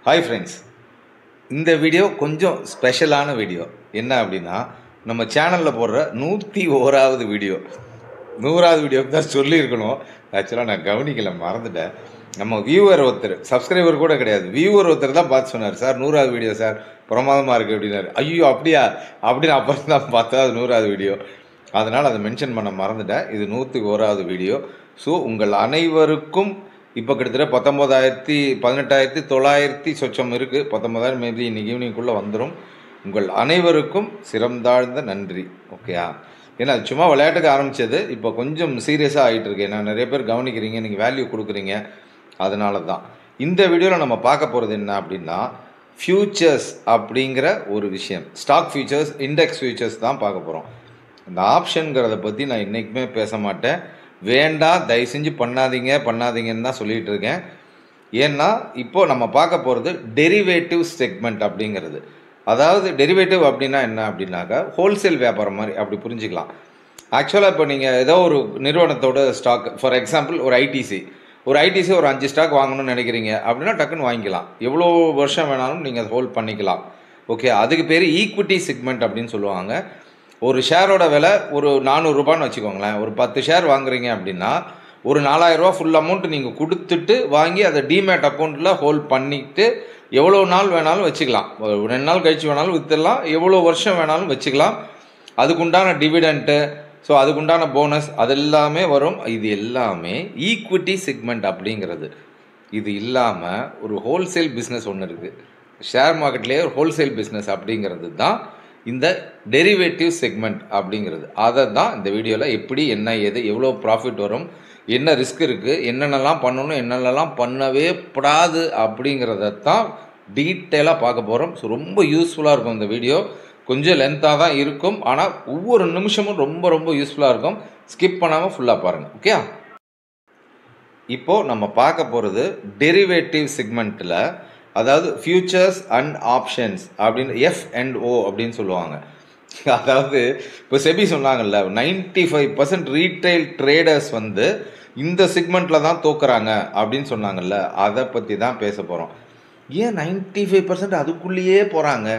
Hi friends, இந்த video கொஞ்சம் ஸ்பெஷலான வீடியோ. என்ன அப்படின்னா, நம்ம சேனலில் போடுற 101வது வீடியோ. 100வது வீடியோக்கு தான் சொல்லியிருக்கணும். ஆக்சுவலாக நான் கவனிக்கலை, மறந்துட்டேன். நம்ம வியூவர் ஒருத்தர், சப்ஸ்கிரைபர் கூட கிடையாது, வியூவர் ஒருத்தர் தான் பார்த்து சொன்னார், சார் 100வது வீடியோ சார் பிரமாதமாக இருக்குது அப்படின்னாரு. ஐயோ அப்படியா அப்படின்னு அப்புறம் தான் பார்த்தா அது 100வது வீடியோ. அதனால் அதை மென்ஷன் பண்ண மறந்துட்டேன். இது 101வது வீடியோ. ஸோ உங்கள் அனைவருக்கும் இப்போ கிட்டத்தட்ட 18,900 சொச்சம் இருக்குது. 19,000 மேபி இன்னைக்கு ஈவினிங்குள்ளே வந்துடும். உங்கள் அனைவருக்கும் சிறந்தாழ்ந்த நன்றி. ஓகேயா? ஏன்னா அது சும்மா விளையாட்டுக்கு ஆரம்பித்தது, இப்போ கொஞ்சம் சீரியஸாக ஆகிட்டு இருக்கு. ஏன்னா நிறைய பேர் கவனிக்கிறீங்க, நீங்கள் வேல்யூ கொடுக்குறீங்க. அதனால தான் இந்த வீடியோவில் நம்ம பார்க்க போகிறது என்ன அப்படின்னா, ஃபியூச்சர்ஸ் அப்படிங்கிற ஒரு விஷயம். ஸ்டாக் ஃபியூச்சர்ஸ், இண்டெக்ஸ் ஃபியூச்சர்ஸ் தான் பார்க்க போகிறோம். இந்த ஆப்ஷனுங்கிறத பற்றி நான் என்றைக்குமே பேச மாட்டேன். வேண்டாம், தயவு செஞ்சு பண்ணாதீங்கன்னு தான் சொல்லிகிட்டு இருக்கேன். ஏன்னா இப்போது நம்ம பார்க்க போகிறது டெரிவேட்டிவ் செக்மெண்ட் அப்படிங்கிறது. அதாவது டெரிவேட்டிவ் அப்படின்னா என்ன அப்படின்னாக்கா, ஹோல்சேல் வியாபாரம் மாதிரி அப்படி புரிஞ்சுக்கலாம். ஆக்சுவலாக இப்போ நீங்கள் ஏதோ ஒரு நிறுவனத்தோட ஸ்டாக், ஃபார் எக்ஸாம்பிள் ஒரு ஐடிசி ஒரு 5 ஸ்டாக் வாங்கணும்னு நினைக்கிறீங்க அப்படின்னா டக்குன்னு வாங்கிக்கலாம். எவ்வளோ வருஷம் வேணாலும் நீங்கள் அதை ஹோல்ட் பண்ணிக்கலாம். ஓகே, அதுக்கு பேர் ஈக்விட்டி செக்மெண்ட் அப்படின்னு சொல்லுவாங்க. ஒரு ஷேரோட விலை ஒரு 400 ரூபான்னு வச்சுக்கோங்களேன். ஒரு 10 ஷேர் வாங்குறீங்க அப்படின்னா ஒரு 4000 ரூபா ஃபுல் அமௌண்ட் நீங்கள் கொடுத்துட்டு வாங்கி அதை டிமேட் அக்கௌண்ட்டில் ஹோல்ட் பண்ணிவிட்டு எவ்வளோ நாள் வேணாலும் வச்சுக்கலாம். 2 நாள் கழிச்சு வேணாலும் விற்றுடலாம், எவ்வளோ வருஷம் வேணாலும் வச்சுக்கலாம். அதுக்குண்டான டிவிடெண்ட்டு, ஸோ அதுக்குண்டான போனஸ் அதெல்லாமே வரும். இது எல்லாமே ஈக்விட்டி செக்மெண்ட் அப்படிங்கிறது. இது இல்லாமல் ஒரு ஹோல்சேல் பிஸ்னஸ் ஒன்று இருக்குது. ஷேர் மார்க்கெட்லேயே ஒரு ஹோல்சேல் பிஸ்னஸ் அப்படிங்கிறது தான் இந்த டெரிவேட்டிவ் செக்மெண்ட் அப்படிங்கிறது. அதை தான் இந்த வீடியோவில் எப்படி, என்ன, எது, எவ்வளோ ப்ராஃபிட் வரும், என்ன ரிஸ்க் இருக்குது, என்னென்னலாம் பண்ணணும், என்னென்னலாம் பண்ணவே படாது அப்படிங்கிறதான் டீட்டெயிலாக பார்க்க போகிறோம். ஸோ ரொம்ப யூஸ்ஃபுல்லாக இருக்கும் இந்த வீடியோ. கொஞ்சம் லென்த்தாக தான் இருக்கும், ஆனால் ஒவ்வொரு நிமிஷமும் ரொம்ப ரொம்ப யூஸ்ஃபுல்லாக இருக்கும். ஸ்கிப் பண்ணாமல் ஃபுல்லாக பாருங்கள். ஓகே, இப்போது நம்ம பார்க்க போகிறது டெரிவேட்டிவ் செக்மெண்ட்டில், அதாவது ஃபியூச்சர்ஸ் அண்ட் ஆப்ஷன்ஸ் அப்படின்னு F&O அப்படின்னு சொல்லுவாங்க. அதாவது இப்போ செபி சொன்னாங்கல்ல, 95% ரீட்டைல் ட்ரேடர்ஸ் இந்த செக்மெண்ட்டில் தான் தோக்குறாங்க அப்படின்னு சொன்னாங்கல்ல, அதை பற்றி தான் பேச போகிறோம். ஏன் 95% அதுக்குள்ளேயே போகிறாங்க?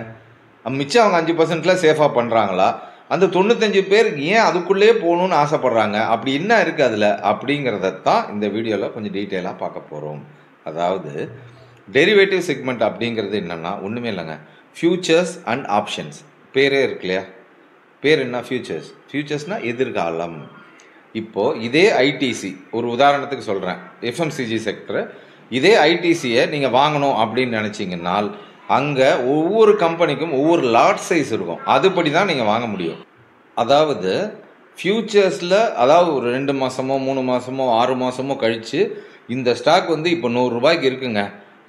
மிச்சம் அவங்க 5%ல சேஃபாக பண்ணுறாங்களா? அந்த 95 பேர் ஏன் அதுக்குள்ளேயே போகணுன்னு ஆசைப்பட்றாங்க? அப்படி என்ன இருக்குது அதில் அப்படிங்கிறதான் இந்த வீடியோவில் கொஞ்சம் டீட்டெயிலாக பார்க்க போகிறோம். அதாவது டெரிவேட்டிவ் செக்மெண்ட் அப்படிங்கிறது என்னென்னா ஒன்றுமே இல்லைங்க, ஃபியூச்சர்ஸ் அண்ட் ஆப்ஷன்ஸ். பேரே இருக்கு இல்லையா? பேர் என்ன? ஃபியூச்சர்ஸ்னால் எதிர்காலம். இப்போது இதே ஐடிசி, ஒரு உதாரணத்துக்கு சொல்கிறேன், எஃப்எம்சிஜி செக்டர், இதே ஐடிசியை நீங்கள் வாங்கணும் அப்படின்னு நினச்சிங்கன்னால் அங்கே ஒவ்வொரு கம்பெனிக்கும் ஒவ்வொரு லாட் சைஸ் இருக்கும். அதுபடி தான் நீங்கள் வாங்க முடியும். அதாவது ஃபியூச்சர்ஸில், அதாவது ஒரு 2 மாதமோ 3 மாதமோ 6 மாதமோ கழித்து இந்த ஸ்டாக் இப்போ 100 ரூபாய்க்கு இருக்குங்க,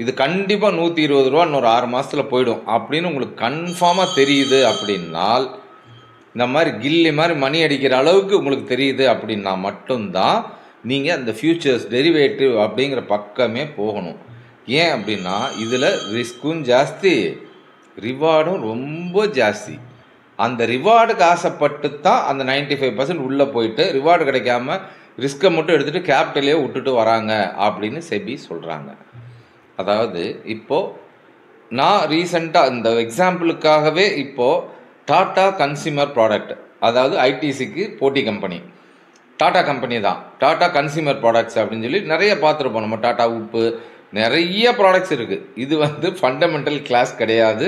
இது கண்டிப்பாக 120 ரூபா இன்னொரு 6 மாதத்தில் போயிடும் அப்படின்னு உங்களுக்கு கன்ஃபார்மாக தெரியுது அப்படின்னால், இந்த மாதிரி கில்லி மாதிரி மணி அடிக்கிற அளவுக்கு உங்களுக்கு தெரியுது அப்படின்னா மட்டும்தான் நீங்கள் அந்த ஃபியூச்சர்ஸ் டெரிவேட்டிவ் அப்படிங்கிற பக்கமே போகணும். ஏன் அப்படின்னா இதில் ரிஸ்க்கும் ஜாஸ்தி, ரிவார்டும் ரொம்ப ஜாஸ்தி. அந்த ரிவார்டுக்கு ஆசைப்பட்டு தான் அந்த 95% உள்ளே போயிட்டு ரிவார்டு கிடைக்காம ரிஸ்க்கை மட்டும் எடுத்துகிட்டு கேபிட்டலையே விட்டுட்டு வராங்க அப்படின்னு செபி சொல்கிறாங்க. அதாவது இப்போது நான் ரீசெண்டாக இந்த எக்ஸாம்பிளுக்காகவே இப்போது டாடா கன்சியூமர் ப்ராடக்ட், அதாவது ஐடிசிக்கு போட்டி கம்பெனி டாடா கம்பெனி தான், டாடா கன்சியூமர் ப்ராடக்ட்ஸ் அப்படின்னு சொல்லி நிறைய பார்த்துருப்போம் நம்ம. டாடா உப்பு, நிறைய ப்ராடக்ட்ஸ் இருக்குது. இது ஃபண்டமெண்டல் கிளாஸ் கிடையாது.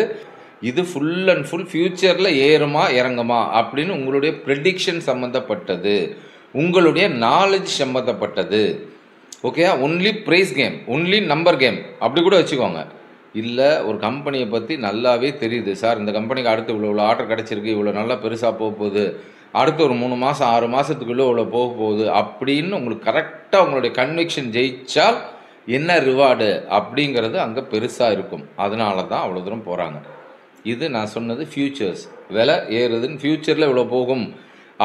இது ஃபுல் அண்ட் ஃபுல் ஃபியூச்சரில் ஏறுமா இறங்குமா அப்படின்னு உங்களுடைய ப்ரெடிக்ஷன் சம்மந்தப்பட்டது, உங்களுடைய நாலேஜ் சம்மந்தப்பட்டது. Okay, only prize game, only number game அப்படி கூட வச்சுக்கோங்க. இல்லை, ஒரு கம்பெனியை பற்றி நல்லாவே தெரியுது, சார் இந்த கம்பெனிக்கு அடுத்து இவ்வளோ ஆர்டர் கிடச்சிருக்கு, இவ்வளோ நல்லா பெருசாக போக போகுது, அடுத்து ஒரு 3 மாதம் 6 மாதத்துக்குள்ளே இவ்வளோ போக போகுது அப்படின்னு உங்களுக்கு கரெக்டாக உங்களுடைய கன்விக்ஷன் ஜெயிச்சால் என்ன ரிவார்டு அப்படிங்கிறது அங்கே பெருசாக இருக்கும். அதனால தான் அவ்வளோ தூரம் போகிறாங்க. இது நான் சொன்னது ஃபியூச்சர்ஸ். விலை ஏறுதுன்னு ஃபியூச்சரில் இவ்வளோ போகும்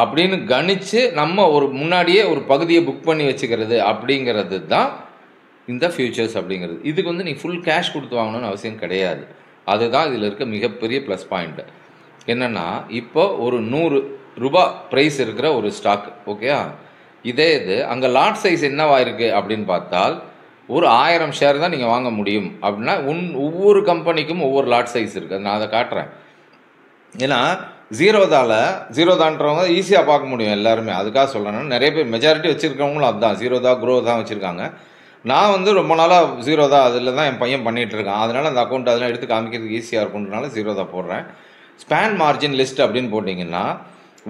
அப்படின்னு கணித்து நம்ம ஒரு முன்னாடியே ஒரு பகுதியை புக் பண்ணி வச்சுக்கிறது அப்படிங்கிறது தான் இந்த ஃபியூச்சர்ஸ் அப்படிங்கிறது. இதுக்கு நீங்கள் ஃபுல் கேஷ் கொடுத்து வாங்கணும்னு அவசியம் கிடையாது. அதுதான் இதில் இருக்க மிகப்பெரிய ப்ளஸ் பாயிண்ட்டு. என்னென்னா, இப்போ ஒரு 100 ரூபா ப்ரைஸ் இருக்கிற ஒரு ஸ்டாக், ஓகே, இதே இது அங்கே லாட் சைஸ் என்னவா இருக்குது அப்படின்னு பார்த்தால் ஒரு 1000 ஷேர் தான் நீங்கள் வாங்க முடியும் அப்படின்னா ஒவ்வொரு கம்பெனிக்கும் ஒவ்வொரு லாட் சைஸ் இருக்குது. நான் அதை காட்டுறேன். ஏன்னா ஜீரோதான்றவங்க ஈஸியாக பார்க்க முடியும் எல்லாருமே. அதுக்காக சொல்கிறேன். நிறைய பேர் மெஜாரிட்டி வச்சுருக்கவங்களும் அதுதான் ஜீரோதா க்ரோ தான் வச்சுருக்காங்க. நான் வந்து ரொம்ப நாளாக ஜீரோதா அதில் தான் என் பையன் பண்ணிகிட்டு இருக்கான். அதனால் அந்த அக்கௌண்ட் அதெல்லாம் எடுத்து காமிக்கிறதுக்கு ஈஸியாக இருக்குன்றனால ஜீரோதா போடுறேன். ஸ்பேன் மார்ஜின் லிஸ்ட் அப்படின்னு போட்டிங்கன்னா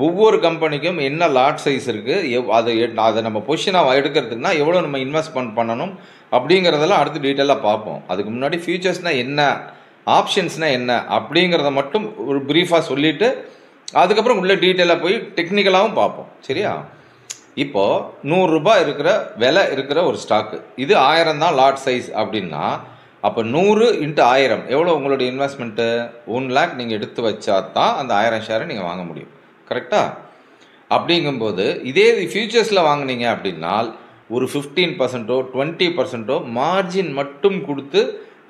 ஒவ்வொரு கம்பெனிக்கும் என்ன லாட் சைஸ் இருக்குது, அதை நம்ம பொசிஷனாக எடுக்கிறதுக்குனா எவ்வளோ நம்ம இன்வெஸ்ட்மெண்ட் பண்ணணும் அப்படிங்கிறதெல்லாம் அடுத்து டீட்டெயிலாக பார்ப்போம். அதுக்கு முன்னாடி ஃபியூச்சர்ஸ்னால் என்ன, ஆப்ஷன்ஸ்னால் என்ன அப்படிங்கிறத மட்டும் ஒரு ப்ரீஃபாக சொல்லிவிட்டு அதுக்கப்புறம் உள்ள டீட்டெயிலாக போய் டெக்னிக்கலாகவும் பார்ப்போம். சரியா? இப்போது 100 ரூபாய் இருக்கிற விலை இருக்கிற ஒரு ஸ்டாக்கு, இது 1000 தான் லாட் சைஸ் அப்படின்னா அப்போ 100 × 1000 எவ்வளோ உங்களுடைய இன்வெஸ்ட்மெண்ட்டு? 1 lakh நீங்கள் எடுத்து வச்சா தான் அந்த 1000 ஷேரை நீங்கள் வாங்க முடியும். கரெக்டாக? அப்படிங்கும்போது இதே ஃபியூச்சர்ஸில் வாங்கினீங்க அப்படின்னா ஒரு 15%, 20% மார்ஜின் மட்டும் கொடுத்து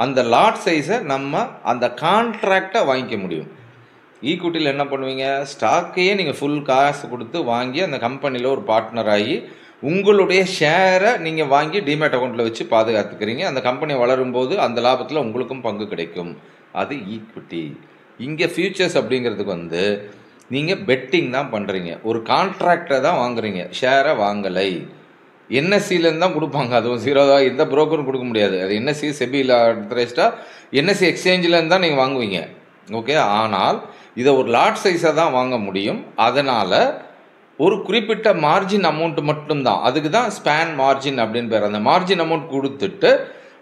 அந்த லாட் சைஸை நம்ம அந்த கான்ட்ராக்டை வாங்கிக்க முடியும். ஈக்விட்டியில் என்ன பண்ணுவீங்க, ஸ்டாக்கையே நீங்கள் ஃபுல் காசு கொடுத்து வாங்கி அந்த கம்பெனியில் ஒரு பார்ட்னர் ஆகி உங்களுடைய ஷேரை நீங்கள் வாங்கி டிமேட் அக்கௌண்ட்டில் வச்சு பாதுகாத்துக்கிறீங்க. அந்த கம்பெனி வளரும்போது அந்த லாபத்தில் உங்களுக்கும் பங்கு கிடைக்கும். அது ஈக்விட்டி. இங்கே ஃபியூச்சர்ஸ் அப்படிங்கிறதுக்கு வந்து நீங்கள் பெட்டிங் தான் பண்ணுறீங்க. ஒரு கான்ட்ராக்டை தான் வாங்குறீங்க, ஷேரை வாங்கலை. என்எஸ்சிலேருந்து தான் கொடுப்பாங்க. அதுவும் ஜீரோதா எந்த புரோக்கரும் கொடுக்க முடியாது. அது என்எஸ்சி செபியில் ஆத்தரைஸ்டாக என்எஸ்சி எக்ஸ்சேஞ்சிலேருந்து தான் நீங்கள் வாங்குவீங்க. ஓகே. ஆனால் இதை ஒரு லாட் சைஸாக தான் வாங்க முடியும். அதனால் ஒரு குறிப்பிட்ட மார்ஜின் அமௌண்ட் மட்டும்தான், அதுக்கு தான் ஸ்பேன் மார்ஜின் அப்படின்னு பேர். அந்த மார்ஜின் அமௌண்ட் கொடுத்துட்டு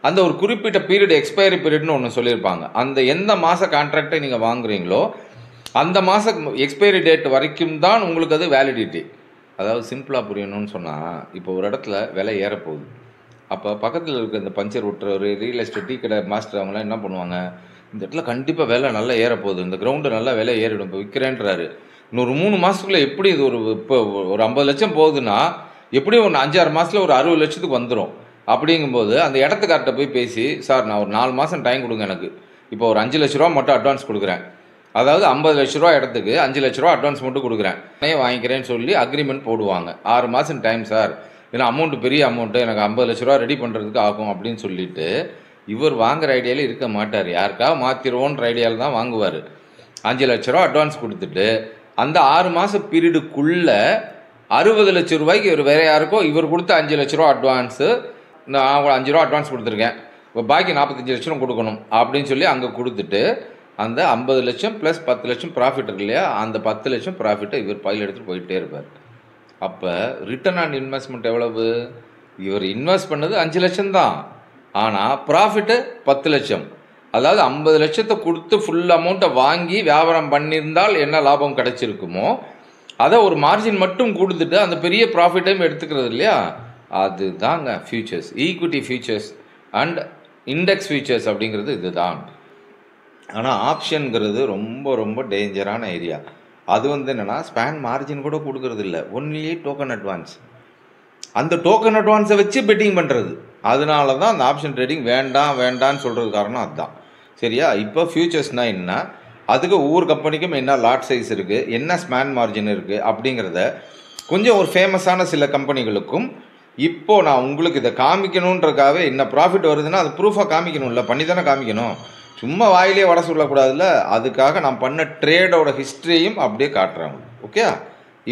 அந்த ஒரு குறிப்பிட்ட பீரியட், எக்ஸ்பைரி பீரியட்னு ஒன்று சொல்லியிருப்பாங்க. அந்த எந்த மாத கான்ட்ராக்டை நீங்கள் வாங்குறீங்களோ அந்த மாதம் எக்ஸ்பைரி டேட் வரைக்கும் தான் உங்களுக்கு அது வேலிடிட்டி. அதாவது சிம்பிளாக புரியணும்னு சொன்னால், இப்போ ஒரு இடத்துல விலை ஏறப்போகுது. அப்போ பக்கத்தில் இருக்க இந்த பஞ்சர் விட்டுறவர், ரியல் எஸ்டேட், டீ கடை மாஸ்டர் அவங்களாம் என்ன பண்ணுவாங்க, இந்த இடத்துல கண்டிப்பாக விலை நல்லா ஏறப்போகுது, இந்த கிரவுண்டு நல்லா விலை ஏறிடும், இப்போ விற்கிறேன்றாரு. இன்னொரு 3 மாதத்துக்குள்ளே எப்படி இது இப்போ ஒரு 50 லட்சம் போகுதுன்னா எப்படியும் ஒரு 5-6 மாதத்தில் ஒரு 60 லட்சத்துக்கு வந்துடும். அப்படிங்கும்போது அந்த இடத்துக்கார்ட்ட போய் பேசி, சார் நான் ஒரு 4 மாதம் டைம் கொடுங்க, எனக்கு இப்போ ஒரு 5 லட்ச ரூபா மட்டும் அட்வான்ஸ் கொடுக்குறேன், அதாவது 50 லட்ச ரூபா இடத்துக்கு 5 லட்ச ரூபா அட்வான்ஸ் மட்டும் கொடுக்குறேன், வாங்கிக்கிறேன்னு சொல்லி அக்ரிமெண்ட் போடுவாங்க. 6 மாதம் டைம் சார், ஏன்னா அமௌண்ட்டு பெரிய அமௌண்ட்டு, எனக்கு 50 லட்ச ரூபா ரெடி பண்ணுறதுக்கு ஆகும் அப்படின்னு சொல்லிட்டு இவர் வாங்குகிற ஐடியாவில் இருக்க மாட்டார். யாருக்காக மாற்றிடுவோன்ற ஐடியாவில் தான் வாங்குவார். 5 லட்ச ரூபா அட்வான்ஸ் கொடுத்துட்டு அந்த 6 மாத பீரியடுக்குள்ளே 60 லட்ச ரூபாய்க்கு இவர் வேறு யாருக்கோ இவர் கொடுத்த 5 லட்ச ரூபா அட்வான்ஸு, நான் 5 ரூபா அட்வான்ஸ் கொடுத்துருக்கேன், இப்போ பாக்கி 45 லட்சம் கொடுக்கணும் அப்படின்னு சொல்லி அங்கே கொடுத்துட்டு அந்த 50 லட்சம் ப்ளஸ் 10 லட்சம் ப்ராஃபிட் இருக்கு இல்லையா, அந்த 10 லட்சம் ப்ராஃபிட்டை இவர் பையில் எடுத்துகிட்டு போயிட்டே இருப்பார். அப்போ ரிட்டர்ன் ஆன் இன்வெஸ்ட்மெண்ட் எவ்வளவு? இவர் இன்வெஸ்ட் பண்ணது 5 லட்சம் தான், ஆனால் ப்ராஃபிட்டு 10 லட்சம். அதாவது 50 லட்சத்தை கொடுத்து ஃபுல் அமௌண்ட்டை வாங்கி வியாபாரம் பண்ணியிருந்தால் என்ன லாபம் கிடைச்சிருக்குமோ அதை ஒரு மார்ஜின் மட்டும் கொடுத்துட்டு அந்த பெரிய ப்ராஃபிட்டையும் எடுத்துக்கிறது இல்லையா, அதுதாங்க futures. Equity futures and index futures அப்படிங்கிறது இதுதான். ஆனால் ஆப்ஷனுங்கிறது ரொம்ப ரொம்ப டேஞ்சரான ஏரியா. அது வந்து என்னென்னா ஸ்பேன் மார்ஜின் கூட கொடுக்கறது இல்லை, ஒன்லி டோக்கன் அட்வான்ஸ். அந்த டோக்கன் அட்வான்ஸை வச்சு பெட்டிங் பண்ணுறது. அதனால தான் அந்த ஆப்ஷன் ட்ரேடிங் வேண்டான்னு சொல்கிறது காரணம் அதுதான். சரியா? இப்போ ஃபியூச்சர்ஸ்னால் என்ன, அதுக்கு ஒவ்வொரு கம்பெனிக்கும் என்ன லாட் சைஸ் இருக்குது, என்ன ஸ்பேன் மார்ஜின் இருக்குது அப்படிங்கிறத கொஞ்சம் ஒரு ஃபேமஸான சில கம்பெனிகளுக்கும் இப்போது நான் உங்களுக்கு இதை காமிக்கணுன்றக்காக என்ன ப்ராஃபிட் வருதுன்னா அது ப்ரூஃபாக காமிக்கணும்ல, பண்ணி தானே காமிக்கணும், சும்மா வாயிலே வட சொல்லக்கூடாதுல்ல. அதுக்காக நான் பண்ண ட்ரேடோட ஹிஸ்ட்ரியையும் அப்படியே காட்டுறேன். ஓகே,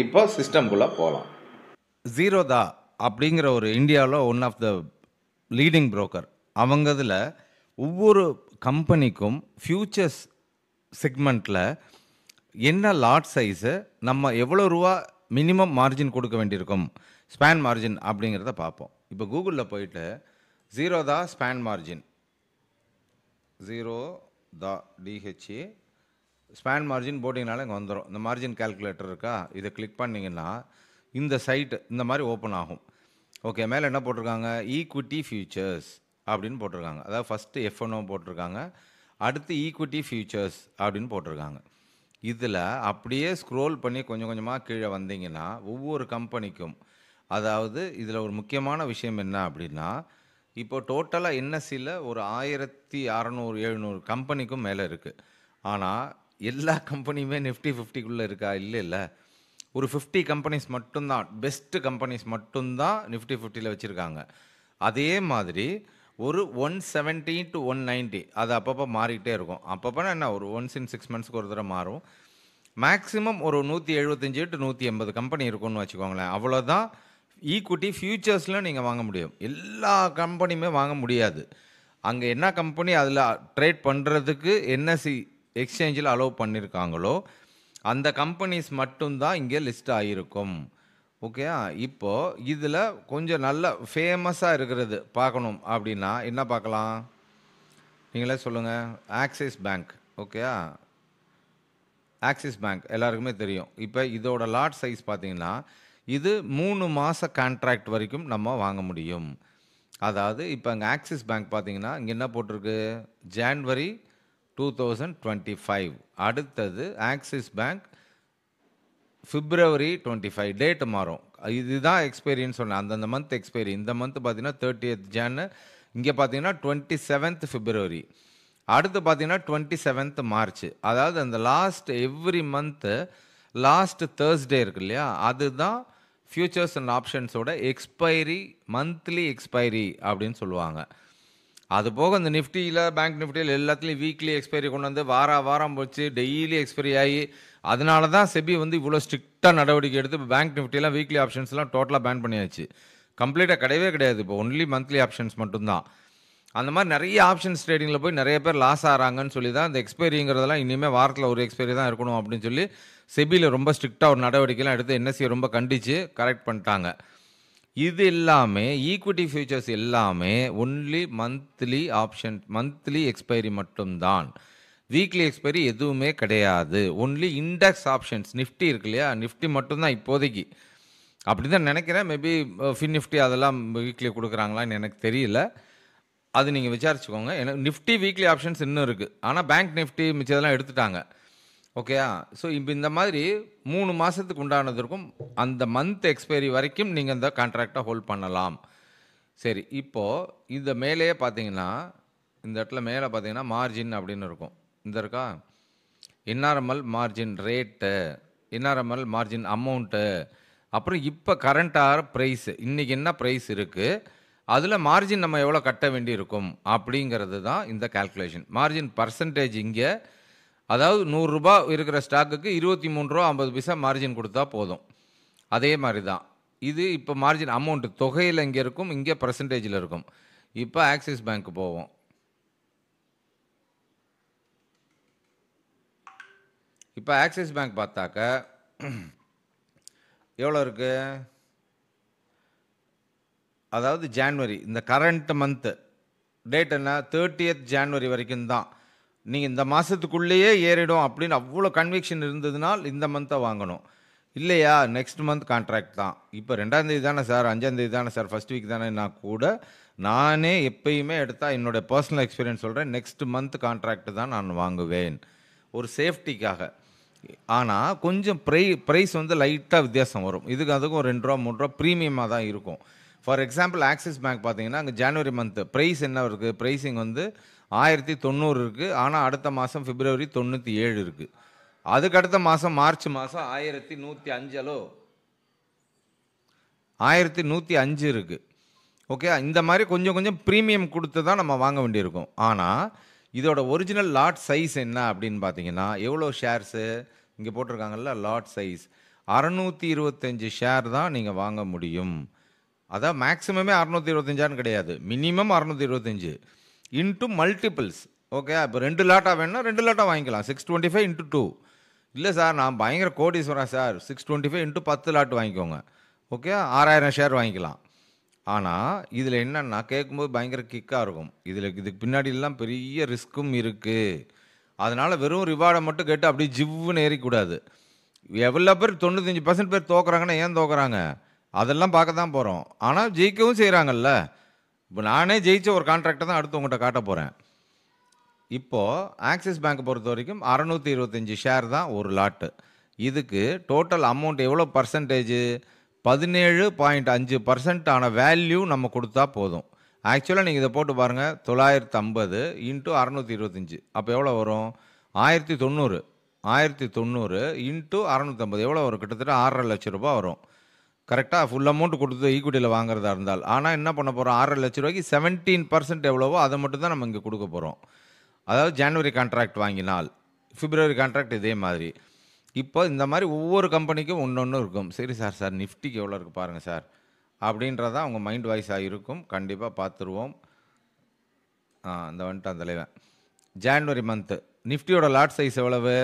இப்போ சிஸ்டம்குள்ளே போகலாம். ஜீரோதா அப்படிங்கிற ஒரு இந்தியாவில் one of the leading broker. அவங்க இதில் ஒவ்வொரு கம்பெனிக்கும் ஃபியூச்சர்ஸ் செக்மெண்ட்டில் என்ன லாட் சைஸு, நம்ம எவ்வளோ ரூபா மினிமம் மார்ஜின் கொடுக்க வேண்டியிருக்கும், ஸ்பேன் மார்ஜின் அப்படிங்கிறத பார்ப்போம். இப்போ கூகுளில் போயிட்டு ஜீரோதா ஸ்பேன் மார்ஜின், ஜீரோதா டிஹெச்ஏ ஸ்பேன் மார்ஜின் போட்டிங்கனால இங்கே வந்துடும். இந்த மார்ஜின் கால்குலேட்டர் இருக்கா, இதை கிளிக் பண்ணிங்கன்னா இந்த சைட்டு இந்த மாதிரி ஓப்பன் ஆகும். ஓகே, மேலே என்ன போட்டிருக்காங்க, ஈக்விட்டி ஃபியூச்சர்ஸ் அப்படின்னு போட்டிருக்காங்க. அதாவது ஃபஸ்ட்டு எஃப்என்ஓ போட்டிருக்காங்க, அடுத்து ஈக்விட்டி ஃபியூச்சர்ஸ் அப்படின்னு போட்டிருக்காங்க. இதில் அப்படியே ஸ்க்ரோல் பண்ணி கொஞ்சம் கொஞ்சமாக கீழே வந்தீங்கன்னா ஒவ்வொரு கம்பெனிக்கும், அதாவது இதில் ஒரு முக்கியமான விஷயம் என்ன அப்படின்னா, இப்போ டோட்டலாக என்எஸ்சியில் ஒரு 1600-1700 கம்பெனிக்கும் மேலே இருக்குது. ஆனால் எல்லா கம்பெனியுமே நிஃப்டி 50க்குள்ளே இருக்கா? இல்லை. ஒரு 50 கம்பெனிஸ் மட்டும்தான், பெஸ்ட்டு கம்பெனிஸ் மட்டும்தான் நிஃப்டி 50ல் வச்சுருக்காங்க. அதே மாதிரி ஒரு 170 to 190 அது அப்பப்போ மாறிக்கிட்டே இருக்கும். அப்பப்போனா என்ன ஒரு ஒன்ஸ் இன் 6 மந்த்ஸ்க்கு ஒரு தடவை மாறும். மேக்ஸிமம் ஒரு 175 to 180 கம்பெனி இருக்கும்னு வச்சுக்கோங்களேன். அவ்வளோதான் ஈக்விட்டி ஃபியூச்சர்ஸில் நீங்கள் வாங்க முடியும். எல்லா கம்பெனியுமே வாங்க முடியாது. அங்கே என்ன கம்பெனி அதில் ட்ரேட் பண்ணுறதுக்கு என்எஸ்சி எக்ஸ்சேஞ்சில் அலோவ் பண்ணியிருக்காங்களோ அந்த கம்பெனிஸ் மட்டும்தான் இங்கே லிஸ்ட் ஆகியிருக்கும். ஓகேயா? இப்போது இதில் கொஞ்சம் நல்ல ஃபேமஸாக இருக்கிறது பார்க்கணும் அப்படின்னா என்ன பார்க்கலாம்? நீங்களே சொல்லுங்கள். Axis bank. ஓகேயா? ஆக்சிஸ் பேங்க் எல்லாருக்குமே தெரியும். இப்போ இதோட லாட் சைஸ் பார்த்தீங்கன்னா இது 3 மாத கான்ட்ராக்ட் வரைக்கும் நம்ம வாங்க முடியும். அதாவது இப்போ அங்கே ஆக்சிஸ் பேங்க் பார்த்தீங்கன்னா இங்கே என்ன போட்டிருக்கு? ஜான்வரி 2025. அடுத்தது ஆக்சிஸ் பேங்க் February 25. டேட்டு மாறும். இதுதான் எக்ஸ்பைரின்னு சொன்னேன். அந்தந்த மந்த் எக்ஸ்பைரி. இந்த மந்த் பார்த்தீங்கன்னா 30th Jan. இங்கே பார்த்தீங்கன்னா 27th February. அடுத்து பார்த்தீங்கன்னா 27th March. அதாவது அந்த last every month last Thursday இருக்கு இல்லையா, அதுதான் ஃபியூச்சர்ஸ் அண்ட் ஆப்ஷன்ஸோட எக்ஸ்பைரி, மந்த்லி எக்ஸ்பைரி அப்படின்னு சொல்லுவாங்க. அது போக இந்த நிஃப்டியில், பேங்க் நிஃப்டியில் எல்லாத்துலேயும் வீக்லி எக்ஸ்பைரி கொண்டு வந்து வாரம் போச்சு டெய்லி எக்ஸ்பைரி ஆகி, அதனால தான் செபி வந்து இவ்வளோ ஸ்ட்ரிக்டாக நடவடிக்கை எடுத்து இப்போ பேங்க் நிஃப்டிலாம் வீக்லி ஆப்ஷன்ஸ்லாம் டோட்டலாக பேன் பண்ணியாச்சு. கம்ப்ளீட்டாக கிடையவே கிடையாது. இப்போ ஒன்லி மந்த்லி ஆப்ஷன்ஸ் மட்டும்தான். அந்த மாதிரி நிறைய ஆப்ஷன்ஸ் ட்ரேடிங்கில் போய் நிறைய பேர் லாஸ் ஆகிறாங்கன்னு சொல்லி தான் இந்த எக்ஸ்பைரிங்கிறதெல்லாம் இனிமேல் வாரத்தில் ஒரு எக்ஸ்பைரி தான் இருக்கணும் அப்படின்னு சொல்லி செபியில் ரொம்ப ஸ்ட்ரிக்டாக ஒரு நடவடிக்கைலாம் எடுத்து என்எஸ்சியை ரொம்ப கண்டித்து கரெக்ட் பண்ணிட்டாங்க. இது எல்லாமே ஈக்விட்டி ஃபியூச்சர்ஸ் எல்லாமே only monthly option, monthly expiry மட்டும்தான். வீக்லி எக்ஸ்பைரி எதுவுமே கிடையாது. Only index options. நிஃப்டி இருக்கு இல்லையா, நிஃப்டி மட்டும்தான் இப்போதைக்கு. அப்படி தான் நினைக்கிறேன். மேபி ஃபின் நிஃப்டி அதெல்லாம் வீக்லி கொடுக்குறாங்களான்னு எனக்கு தெரியல. அது நீங்கள் விசாரிச்சுக்கோங்க. எனக்கு நிஃப்டி வீக்லி ஆப்ஷன்ஸ் இன்னும் இருக்குது. ஆனால் பேங்க் நிஃப்டி மிச்சதெல்லாம் எடுத்துட்டாங்க. ஓகேயா? ஸோ இப்போ இந்த மாதிரி 3 மாதத்துக்கு உண்டானதற்கும் அந்த மந்த் எக்ஸ்பைரி வரைக்கும் நீங்கள் இந்த கான்ட்ராக்டை ஹோல்ட் பண்ணலாம். சரி, இப்போது இந்த மேலேயே பார்த்தீங்கன்னா, இந்த இடத்துல மேலே பார்த்தீங்கன்னா மார்ஜின் அப்படின்னு இருக்கும். இந்த இருக்கா என்ஆர்எம்எல் மார்ஜின் ரேட்டு, என்ஆர்எம்எல் மார்ஜின் அமௌண்ட்டு, அப்புறம் இப்போ கரண்ட் ஆகிற ப்ரைஸு, இன்றைக்கி என்ன ப்ரைஸ் இருக்குது, அதில் மார்ஜின் நம்ம எவ்வளோ கட்ட வேண்டி இருக்கும் அப்படிங்கிறது தான் இந்த கால்குலேஷன். மார்ஜின் பர்சன்டேஜ் இங்கே, அதாவது 100 ரூபா இருக்கிற ஸ்டாக்குக்கு 23 ரூபா 50 பைசா மார்ஜின் கொடுத்தா போதும். அதே மாதிரி தான் இது. இப்போ மார்ஜின் அமௌண்ட்டு தொகையில் இங்கே இருக்கும், இங்கே பர்சன்டேஜில் இருக்கும். இப்போ ஆக்சிஸ் பேங்க் போவோம். இப்போ ஆக்சிஸ் பேங்க் பார்த்தாக்க எவ்வளோ இருக்குது? அதாவது ஜான்வரி, இந்த கரண்ட் மந்த்து டேட் என்ன, 30th January வரைக்கும் தான். நீங்கள் இந்த மாதத்துக்குள்ளேயே ஏறிடும் அப்படின்னு அவ்வளோ கன்விக்ஷன் இருந்ததுனால் இந்த மந்த்தை வாங்கணும். இல்லையா, நெக்ஸ்ட் மந்த் கான்ட்ராக்ட் தான். இப்போ 2ஆம் தேதி தானே சார், 5ஆம் தேதி தானே சார், ஃபஸ்ட் வீக் தானே, நான் கூட நானே எப்பயுமே எடுத்தால் என்னோடய பர்சனல் எக்ஸ்பீரியன்ஸ் சொல்கிறேன், நெக்ஸ்ட் மந்த் கான்ட்ராக்ட் தான் நான் வாங்குவேன் ஒரு சேஃப்டிக்காக. ஆனால் கொஞ்சம் ப்ரைஸ் வந்து லைட்டாக வித்தியாசம் வரும். இதுக்கு அதுக்கும் 2 ரூபா 3 ரூபா ப்ரீமியமாக தான் இருக்கும். ஃபார் எக்ஸாம்பிள் ஆக்சிஸ் பேங்க் பார்த்தீங்கன்னா அங்கே ஜனவரி மந்த்து ப்ரைஸ் என்ன இருக்குது, ப்ரைஸிங் வந்து 1090 இருக்குது. ஆனால் அடுத்த மாதம் February 97 இருக்குது. அதுக்கு அடுத்த மாதம் மார்ச் மாதம் 1105 1105 இருக்குது. ஓகே, இந்த மாதிரி கொஞ்சம் கொஞ்சம் ப்ரீமியம் கொடுத்து தான் நம்ம வாங்க வேண்டியிருக்கும். ஆனால் இதோட ஒரிஜினல் லாட் சைஸ் என்ன அப்படின்னு பார்த்தீங்கன்னா, எவ்வளோ ஷேர்ஸு இங்கே போட்டிருக்காங்கல்ல, லாட் சைஸ் 625 ஷேர் தான் நீங்கள் வாங்க முடியும். அதான் மேக்ஸிமமே 625 கிடையாது, மினிமம் 625 இன்ட்டு மல்டிபிள்ஸ். ஓகே, இப்போ 2 லாட்டாக வேணும்னா 2 லாட்டாக வாங்கிக்கலாம். 625 × 2. இல்லை சார் நான் பயங்கர கோடீஸ்வரன் சார், 625 × 10 லாட் வாங்கிக்கோங்க. ஓகே, 6000 ஷேர் வாங்கிக்கலாம். ஆனால் இதில் என்னென்னா கேட்கும்போது பயங்கர கிக்காக இருக்கும். இதுக்கு பின்னாடிலாம் பெரிய ரிஸ்க்கும் இருக்குது. அதனால் வெறும் ரிவார்டை மட்டும் கேட்டு அப்படியே ஜிவ்வுன்னு ஏறிக்கூடாது. எவ்வளோ பேர் 95% பேர் தோக்குறாங்கன்னா ஏன் தோக்குறாங்க அதெல்லாம் பார்க்க தான் போகிறோம். ஆனால் ஜெயிக்கவும் செய்கிறாங்கல்ல. இப்போ நானே ஜெயிச்ச ஒரு கான்ட்ராக்டை தான் அடுத்து உங்கள்கிட்ட காட்ட போகிறேன். இப்போது ஆக்சிஸ் பேங்க் பொறுத்த வரைக்கும் 625 ஷேர் தான் ஒரு லாட்டு. இதுக்கு டோட்டல் அமௌண்ட் எவ்வளோ பர்சன்டேஜ், 17.5% ஆன வேல்யூ நம்ம கொடுத்தா போதும். ஆக்சுவலாக நீங்கள் இதை போட்டு பாருங்கள், 950 × 625 அப்போ எவ்வளோ வரும், 1090 × 650 எவ்வளோ வரும், கிட்டத்தட்ட 6.5 லட்சம் ரூபா வரும். கரெக்டாக ஃபுல் அமௌண்ட் கொடுத்து ஈக்விட்டியில் வாங்குறதா இருந்தால். ஆனால் என்ன பண்ண போகிறோம், 6.5 லட்ச ரூபாய்க்கு 17% எவ்வளவோ அதை மட்டும் தான் நம்ம இங்கே கொடுக்க போகிறோம். அதாவது ஜனவரி கான்ட்ராக்ட் வாங்கினால் பிப்ரவரி கான்ட்ராக்ட் இதே மாதிரி. இப்போ இந்த மாதிரி ஒவ்வொரு கம்பெனிக்கும் ஒன்று ஒன்று இருக்கும். சரி சார் நிஃப்டிக்கு எவ்வளோ இருக்குது பாருங்கள் சார் அப்படின்றதான் அவங்க மைண்ட் வாய்ஸாக இருக்கும். கண்டிப்பாக பார்த்துருவோம். இந்த வந்துட்டு தலைவன் ஜான்வரி மந்த்து நிஃப்டியோட லாட் சைஸ் எவ்வளவு,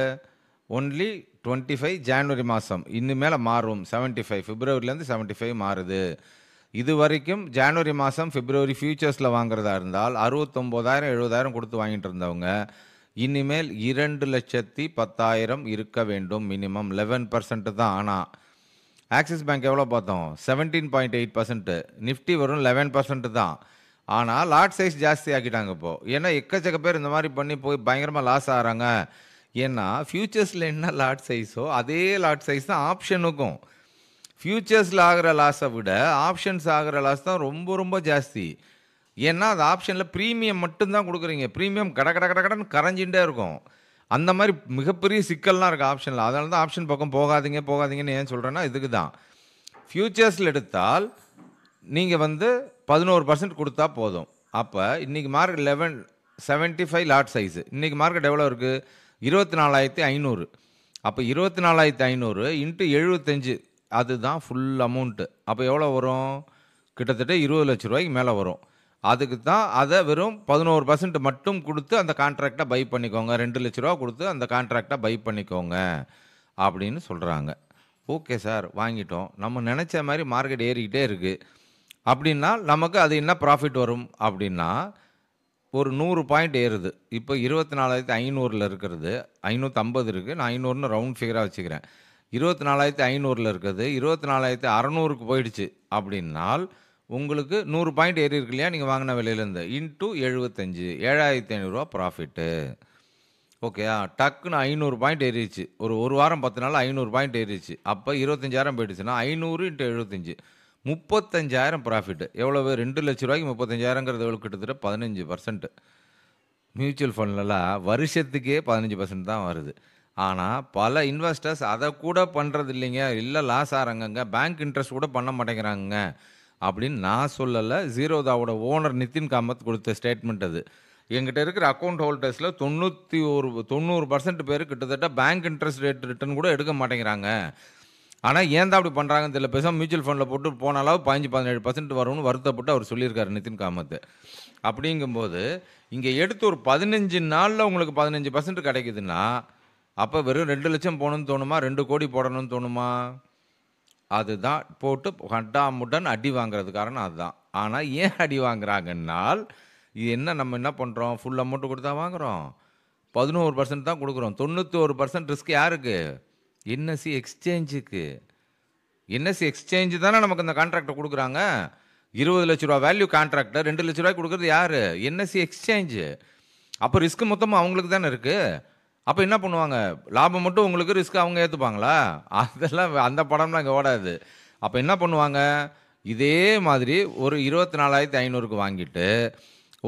ஒன்லி 25 ஜான்வரி மாதம். இனிமேல் மாறும் 75, பிப்ரவரிலேருந்து 75 மாறுது. இது வரைக்கும் ஜான்வரி மாதம் பிப்ரவரி ஃபியூச்சர்ஸில் வாங்குறதா இருந்தால் 69,000 70,000 கொடுத்து வாங்கிட்டு இருந்தவங்க இனிமேல் 2,10,000 இருக்க வேண்டும் மினிமம். 11% தான். ஆனால் ஆக்சிஸ் பேங்க் எவ்வளோ பார்த்தோம், 17.8%. நிஃப்டி வரும் 11% தான். ஆனால் லாட் சைஸ் ஜாஸ்தி ஆக்கிட்டாங்க இப்போது. ஏன்னா எக்கச்சக்க பேர் இந்த மாதிரி பண்ணி போய் பயங்கரமாக லாஸ் ஆகிறாங்க. ஏன்னா ஃபியூச்சர்ஸில் என்ன லாட் சைஸோ அதே லாட் சைஸ் தான் ஆப்ஷனுக்கும். ஃபியூச்சர்ஸில் ஆகிற லாஸை விட ஆப்ஷன்ஸ் ஆகிற லாஸ் தான் ரொம்ப ரொம்ப ஜாஸ்தி. ஏன்னா அது ஆப்ஷனில் ப்ரீமியம் மட்டும்தான் கொடுக்குறீங்க. ப்ரீமியம் கடன்னு கரைஞ்சிகிட்டே இருக்கும். அந்த மாதிரி மிகப்பெரிய சிக்கல்லாம் இருக்குது ஆப்ஷனில். அதனால தான் ஆப்ஷன் பக்கம் போகாதீங்கன்னு ஏன் சொல்கிறேன்னா இதுக்கு தான். ஃபியூச்சர்ஸில் எடுத்தால் நீங்கள் 11% கொடுத்தா போதும். அப்போ இன்றைக்கி மார்க்கெட் 1175 லாட் சைஸு. இன்றைக்கி மார்க்கெட் எவ்வளோ இருக்குது, 24,500. அப்போ 24,500 இன்ட்டு 75 அதுதான் ஃபுல் அமௌண்ட்டு. அப்போ எவ்வளோ வரும், கிட்டத்தட்ட 20 லட்ச ரூபாய்க்கு மேலே வரும். அதுக்கு தான் அதை வெறும் 11% மட்டும் கொடுத்து அந்த கான்ட்ராக்டை பை பண்ணிக்கோங்க, 2 லட்ச ரூபா கொடுத்து அந்த கான்ட்ராக்டை பை பண்ணிக்கோங்க அப்படின்னு சொல்கிறாங்க. ஓகே சார் வாங்கிட்டோம். நம்ம நினச்ச மாதிரி மார்க்கெட் ஏறிக்கிட்டே இருக்குது அப்படின்னா நமக்கு அது என்ன ப்ராஃபிட் வரும் அப்படின்னா, ஒரு 100 பாயிண்ட் ஏறுது. இப்போ 24,500 இருக்கிறது 550 இருக்குது. நான் 500ன்னு ரவுண்ட் ஃபிகராக வச்சுக்கிறேன். 24,500 இருக்கிறது 24,600க்கு போயிடுச்சு அப்படின்னால் உங்களுக்கு 100 பாயிண்ட் ஏறி இருக்கு இல்லையா நீங்கள் வாங்கின விலையிலேருந்து, இன்ட்டு 75 7,500 ப்ராஃபிட்டு. ஓகேயா, டக்குன்னு 500 பாயிண்ட் ஏறிடுச்சு. ஒரு வாரம் 10 நாள் 500 பாயிண்ட் ஏறிடுச்சு. அப்போ 25,000 போயிடுச்சுன்னா 500 × 75 35,000 ப்ராஃபிட்டு. எவ்வளவு, 2 லட்ச ரூபாய்க்கு 35,000ங்கிறது எவ்வளோ, கிட்டத்தட்ட 15%. மியூச்சுவல் ஃபண்ட்லலாம் வருஷத்துக்கே 15% தான் வருது. ஆனால் பல இன்வெஸ்டர்ஸ் அதை கூட பண்ணுறது இல்லைங்க, இல்லை லாஸ் ஆகிறாங்கங்க, பேங்க் இன்ட்ரெஸ்ட் கூட பண்ண மாட்டேங்கிறாங்க அப்படின்னு நான் சொல்லலை. ஜீரோதாவோட ஓனர் நிதின் காமத் கொடுத்த ஸ்டேட்மெண்ட் அது. எங்கிட்ட இருக்கிற அக்கௌண்ட் ஹோல்டர்ஸில் 90% பேர் கிட்டத்தட்ட பேங்க் இன்ட்ரெஸ்ட் ரேட் ரிட்டர்ன் கூட எடுக்க மாட்டேங்கிறாங்க. ஆனால் ஏன் தான் அப்படி பண்ணுறாங்கன்னு தெரியல. பேசாமல் மியூச்சுவல் ஃபண்டில் போட்டு போனாலும் 15-17% வரும்னு வருத்தப்பட்டு அவர் சொல்லியிருக்காரு நிதின் காமத். அப்படிங்கும்போது இங்கே எடுத்து ஒரு 15 நாளில் உங்களுக்கு 15% கிடைக்குதுன்னா அப்போ வெறும் 2 லட்சம் போகணுன்னு தோணுமா, 2 கோடி போடணும்னு தோணுமா? அதுதான் போட்டு கட்டாமுடன் அடி வாங்குறது காரணம் அதுதான். ஆனால் ஏன் அடி வாங்குறாங்கன்னால் இது என்ன, நம்ம என்ன பண்ணுறோம், ஃபுல் அமௌண்ட்டு கொடுத்தா வாங்குகிறோம், 11% தான் கொடுக்குறோம். 91% ரிஸ்க் யாருக்கு, என்எஸ்சி எக்ஸ்சேஞ்சுக்கு. என்எஸ்சி எக்ஸ்சேஞ்சு தானே நமக்கு இந்த கான்ட்ராக்டை கொடுக்குறாங்க. 20 லட்ச ரூபா வேல்யூ கான்ட்ராக்டை 2 லட்ச ரூபாய்க்கு கொடுக்குறது யார், என்எஸ்சி எக்ஸ்சேஞ்சு. அப்போ ரிஸ்க் மொத்தமாக அவங்களுக்கு தானே இருக்குது. அப்போ என்ன பண்ணுவாங்க, லாபம் மட்டும் உங்களுக்கு, ரிஸ்க் அவங்க ஏற்றுப்பாங்களா? அதெல்லாம் அந்த படம்லாம் இங்கே ஓடாது. அப்போ என்ன பண்ணுவாங்க, இதே மாதிரி ஒரு 24,500க்கு வாங்கிட்டு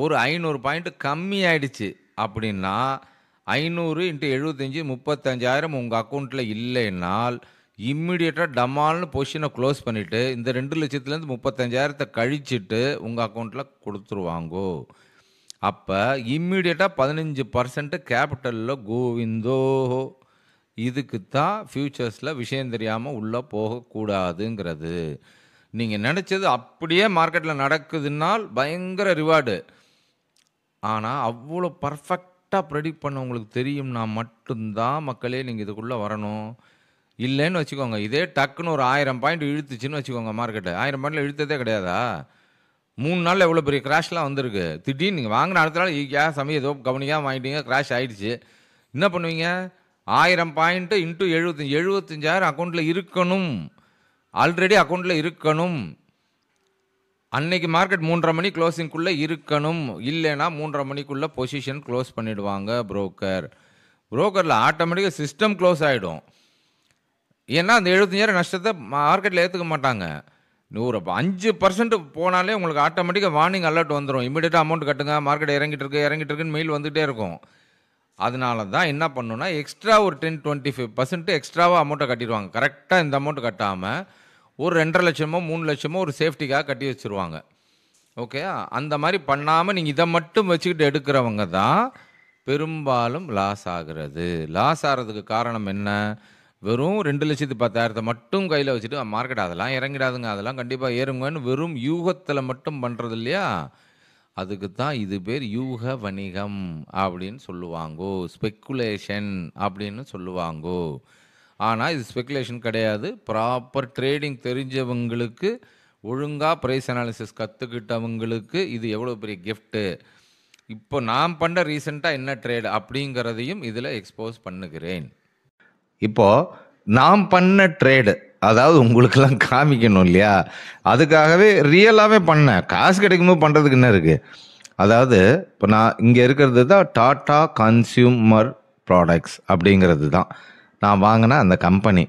ஒரு 500 பாயிண்ட் கம்மி ஆயிடுச்சு அப்படின்னா 500 × 75 35,000 உங்கள் அக்கௌண்ட்டில் இல்லைன்னால் இம்மிடியேட்டாக டமால்னு பொசிஷனை க்ளோஸ் பண்ணிவிட்டு இந்த 2 லட்சத்துலேருந்து 35,000 கழிச்சிட்டு உங்கள் அக்கௌண்ட்டில் கொடுத்துருவாங்கோ. அப்போ இம்மிடியேட்டாக 15% கேபிட்டலில் கோவிந்தோ. இதுக்கு தான் ஃப்யூச்சர்ஸில் விஷயம் தெரியாமல் உள்ளே போகக்கூடாதுங்கிறது. நீங்கள் நினச்சது அப்படியே மார்க்கெட்டில் நடக்குதுன்னால் பயங்கர ரிவார்டு. ஆனால் அவ்வளோ பர்ஃபெக்டாக ப்ரெடிக்ட் பண்ண உங்களுக்கு தெரியும்னா மட்டும்தான் மக்களே நீங்கள் இதுக்குள்ளே வரணும். இல்லைன்னு வச்சுக்கோங்க, இதே டக்குன்னு ஒரு 1000 பாயிண்ட் இழுத்துச்சுன்னு வச்சுக்கோங்க, மார்க்கெட்டு 1000 பாயிண்டில் இழுத்ததே கிடையாதா? 3 நாளில் எவ்வளோ பெரிய கிராஷ்லாம் வந்திருக்கு. திடீர்னு நீங்கள் வாங்கின அடுத்த நாள் சமயம் ஏதோ கவனிக்காமல் வாங்கிட்டீங்க, கிராஷ் ஆகிடுச்சு. என்ன பண்ணுவீங்க, 1000 பாயிண்ட்டு இன்ட்டு 75,000 அக்கௌண்ட்டில் இருக்கணும், ஆல்ரெடி அக்கௌண்ட்டில் இருக்கணும். அன்னைக்கு மார்க்கெட் 3:30 மணி க்ளோசிங்குள்ளே இருக்கணும். இல்லைன்னா 3:30 மணிக்குள்ளே பொசிஷன் க்ளோஸ் பண்ணிவிடுவாங்க புரோக்கரில். ஆட்டோமேட்டிக்காக சிஸ்டம் க்ளோஸ் ஆகிடும். ஏன்னா அந்த 75,000 நஷ்டத்தை மார்க்கெட்டில் ஏற்றுக்க மாட்டாங்க. ஒரு 5% போனாலே உங்களுக்கு ஆட்டோமேட்டிக்காக வார்னிங் அலர்ட் வந்துடும். இமீடியட்டாக அமௌண்ட் கட்டுங்க, மார்க்கெட் இறங்கிட்டு இருக்குன்னு மெயில் வந்துகிட்டே இருக்கும். அதனால தான் என்ன பண்ணணும்னா எக்ஸ்ட்ரா ஒரு 10-25% எக்ஸ்ட்ராவாக அமௌண்ட்டை கட்டிடுவாங்க. கரெக்டாக இந்த அமௌண்ட் கட்டாமல் ஒரு 2.5 லட்சமோ 3 லட்சமோ ஒரு சேஃப்டிக்காக கட்டி வச்சுருவாங்க. ஓகே, அந்த மாதிரி பண்ணாமல் நீங்கள் இதை மட்டும் வச்சுக்கிட்டு எடுக்கிறவங்க தான் பெரும்பாலும் லாஸ் ஆகிறது. லாஸ் ஆகிறதுக்கு காரணம் என்ன? வெறும் 2,10,000 மட்டும் கையில் வச்சுட்டு மார்க்கெட் அதெல்லாம் இறங்கிடாதுங்க, அதெல்லாம் கண்டிப்பாக ஏறுங்கன்னு வெறும் யூகத்தில் மட்டும் பண்ணுறது இல்லையா? அதுக்கு தான் இது பேர் யூக வணிகம் அப்படின்னு சொல்லுவாங்கோ, ஸ்பெக்குலேஷன் அப்படின்னு சொல்லுவாங்கோ. ஆனால் இது ஸ்பெக்குலேஷன் கிடையாது. ப்ராப்பர் ட்ரேடிங் தெரிஞ்சவங்களுக்கு, ஒழுங்காக ப்ரைஸ் அனாலிசிஸ் கற்றுக்கிட்டவங்களுக்கு இது எவ்வளோ பெரிய கிஃப்ட்டு. இப்போ நான் பண்ண ரீசெண்டாக என்ன ட்ரேடு அப்படிங்கிறதையும் இதில் எக்ஸ்போஸ் பண்ணுகிறேன். இப்போது நான் பண்ண ட்ரேடு, அதாவது உங்களுக்கெல்லாம் காமிக்கணும் இல்லையா, அதுக்காகவே ரியலாகவே பண்ணேன். காசு கிடைக்கும்போது பண்ணுறதுக்கு என்ன இருக்குது? அதாவது இப்போ நான் இங்கே இருக்கிறது தான் டாடா கன்சியூமர் ப்ராடக்ட்ஸ் அப்படிங்கிறது தான் நான் வாங்கின அந்த கம்பெனி.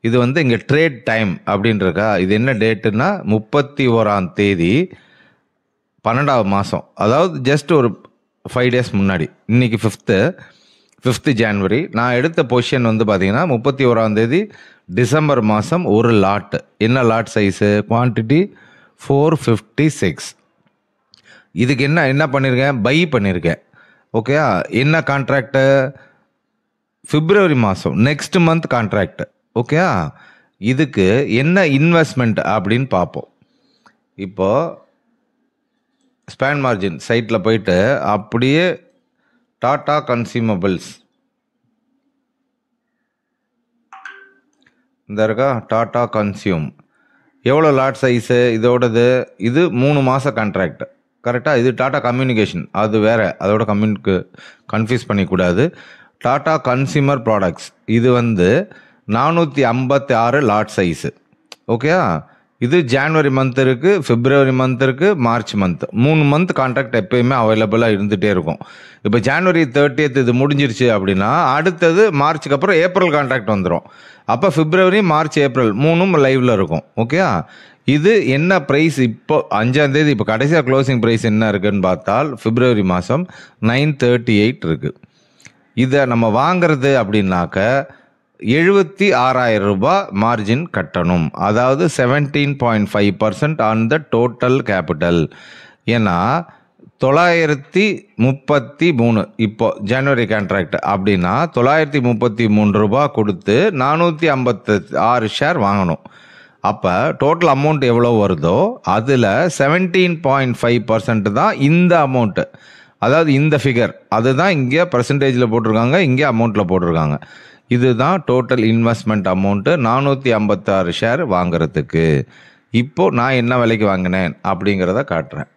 இது வந்து இங்கே ட்ரேட் டைம் அப்படின்றக்கா. இது என்ன டேட்டுன்னா 31ஆம் தேதி 12ஆம் மாதம், அதாவது ஜஸ்ட் ஒரு 5 டேஸ் முன்னாடி. இன்றைக்கி 5th ஜான்வரி. நான் எடுத்த பொசிஷன் வந்து பார்த்தீங்கன்னா 31ஆம் தேதி டிசம்பர் மாதம் ஒரு லாட்டு. என்ன லாட் சைஸு? குவான்டிட்டி 456. இதுக்கு என்ன பண்ணியிருக்கேன்? பை பண்ணியிருக்கேன். ஓகே, என்ன கான்ட்ராக்டு? பிப்ரவரி மாதம், நெக்ஸ்ட் மந்த் கான்ட்ராக்ட். ஓகே, இதுக்கு என்ன இன்வெஸ்ட்மெண்ட் அப்படின்னு பார்ப்போம். இப்போது ஸ்பேன் மார்ஜின் சைட்டில் போயிட்டு அப்படியே டாடா கன்சியூமபிள்ஸ் இந்த இருக்கா, டாடா கன்சியூம் எவ்வளோ லாட் சைஸு இதோடது? இது 3 மாத கான்ட்ராக்ட். கரெக்டாக? இது டாடா கம்யூனிகேஷன், அது வேறு, அதோட கன்ஃபியூஸ் பண்ணிக்கூடாது. டாடா கன்சியூமர் ப்ராடக்ட்ஸ் இது வந்து 456 லாட் சைஸு. ஓகே, இது ஜான்வரி மந்த் இருக்குது, பிப்ரவரி மந்த் இருக்குது, மார்ச் மந்த். 3 மந்த் கான்ட்ராக்ட் எப்போயுமே அவைலபிளாக இருந்துகிட்டே இருக்கும். இப்போ ஜான்வரி 30th இது முடிஞ்சிருச்சு அப்படின்னா அடுத்தது மார்ச்சுக்கு அப்புறம் ஏப்ரல் கான்ட்ராக்ட் வந்துடும். அப்போ பிப்ரவரி, மார்ச், ஏப்ரல் 3ம் லைவில் இருக்கும். ஓகே, இது என்ன ப்ரைஸ்? இப்போ 5ஆம் தேதி, இப்போ கடைசியாக க்ளோசிங் ப்ரைஸ் என்ன இருக்குதுன்னு பார்த்தால் பிப்ரவரி மாதம் 938 இருக்குது. இதை நம்ம வாங்கிறது அப்படின்னாக்க 76,000 ரூபாய் மார்ஜின் கட்டணும். அதாவது 17.5% ஆன் த டோட்டல் கேபிட்டல். ஏன்னா 933 இப்போ ஜனவரி கான்ட்ராக்ட் அப்படின்னா 933 ரூபா கொடுத்து 456 ஷேர் வாங்கணும். அப்போ டோட்டல் அமௌண்ட் எவ்வளோ வருதோ அதில் 17.5% தான் இந்த அமௌண்ட்டு. அதாவது இந்த ஃபிகர் அதுதான் இங்கே பர்சன்டேஜில் போட்டிருக்காங்க, இங்கே அமௌண்ட்டில் போட்டிருக்காங்க. இதுதான் டோட்டல் இன்வெஸ்ட்மெண்ட் அமௌண்ட்டு 456 ஷேர் வாங்கிறதுக்கு. இப்போது நான் என்ன விலைக்கு வாங்கினேன் அப்படிங்கிறத காட்டுறேன்.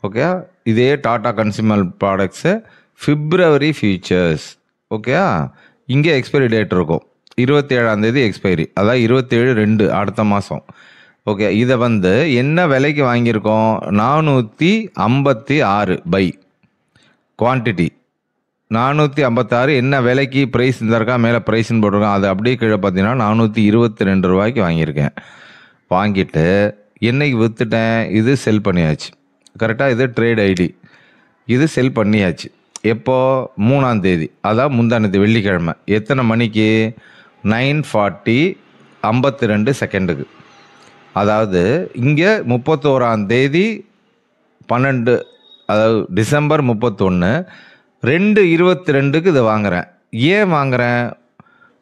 ஓகே, இதே டாடா கன்சியூமர் ப்ராடக்ட்ஸு பிப்ரவரி ஃபியூச்சர்ஸ். ஓகே, இங்கே எக்ஸ்பைரி டேட் இருக்கும் 27ஆம் தேதி எக்ஸ்பைரி, அதாவது 27/2 அடுத்த மாதம். ஓகே, இதை வந்து என்ன விலைக்கு வாங்கியிருக்கோம்? 456 பை குவான்டிட்டி 456. என்ன விலைக்கு ப்ரைஸ் இந்த இருக்கா, மேலே ப்ரைஸ்ன்னு போட்டிருக்கோம், அது அப்படியே கீழே பார்த்தீங்கன்னா 422 ரூபாய்க்கு வாங்கியிருக்கேன். வாங்கிட்டு என்னைக்கு விற்றுட்டேன்? இது செல் பண்ணியாச்சு. கரெக்டாக? இது ட்ரேட் ஐடி, இது செல் பண்ணியாச்சு. எப்போது? 3ஆம் தேதி, அதாவது முந்தானது வெள்ளிக்கிழமை. எத்தனை மணிக்கு? 9:52 அதாவது இங்கே 31ஆம் தேதி 12, அதாவது டிசம்பர் 31, 2:22 இதை வாங்குகிறேன். ஏன் வாங்குகிறேன்?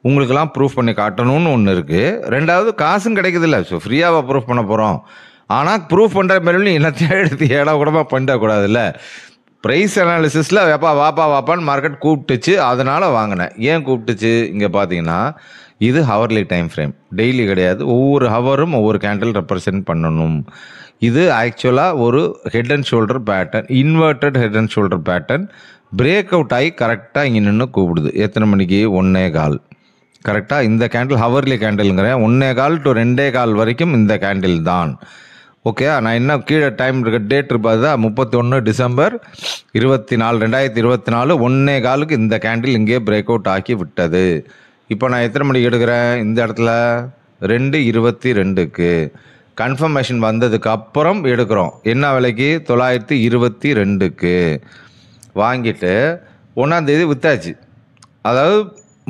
உங்களுக்கெல்லாம் ப்ரூஃப் பண்ணி காட்டணும்னு ஒன்று இருக்குது. ரெண்டாவது காசும் கிடைக்குதில்ல, ஸோ ஃப்ரீயாக ப்ரூஃப் பண்ண போகிறோம். ஆனால் ப்ரூஃப் பண்ணுற மாதிரி என்னத்தையும் எடுத்து ஏடா கூடமாக பண்ணிடக்கூடாதுல்ல. ப்ரைஸ் அனாலிசிஸில் வாப்பான்னு மார்க்கெட் கூப்பிட்டுச்சு, அதனால் வாங்கினேன். ஏன் கூப்பிட்டுச்சு? இங்கே பார்த்தீங்கன்னா இது ஹவர்லி டைம் ஃப்ரேம், டெய்லி கிடையாது. ஒவ்வொரு ஹவரும் ஒவ்வொரு கேண்டில் ரெப்ரசன்ட் பண்ணணும். இது ஆக்சுவலாக ஒரு head and shoulder pattern, inverted head and shoulder pattern. Break out ஆகி கரெக்டாக இங்கே நின்று கூப்பிடுது. எத்தனை மணிக்கு? 1:15. கரெக்டாக இந்த கேண்டில் ஹவர்லி கேண்டிலுங்கிறேன். 1:15 to 2:15 வரைக்கும் இந்த கேண்டில் தான். ஓகே, நான் என்ன கீழே டைம் இருக்க டேட் இருப்பது 31 டிசம்பர் 2024 1:15 இந்த கேண்டில் இங்கே பிரேக் அவுட் ஆக்கி விட்டது. இப்போ நான் எத்தனை மணிக்கு எடுக்கிறேன்? இந்த இடத்துல 2:22 கன்ஃபர்மேஷன் வந்ததுக்கு அப்புறம் எடுக்கிறோம். என்ன விலைக்கு? 922 வாங்கிட்டு 1ஆம் தேதி விற்றாச்சு. அதாவது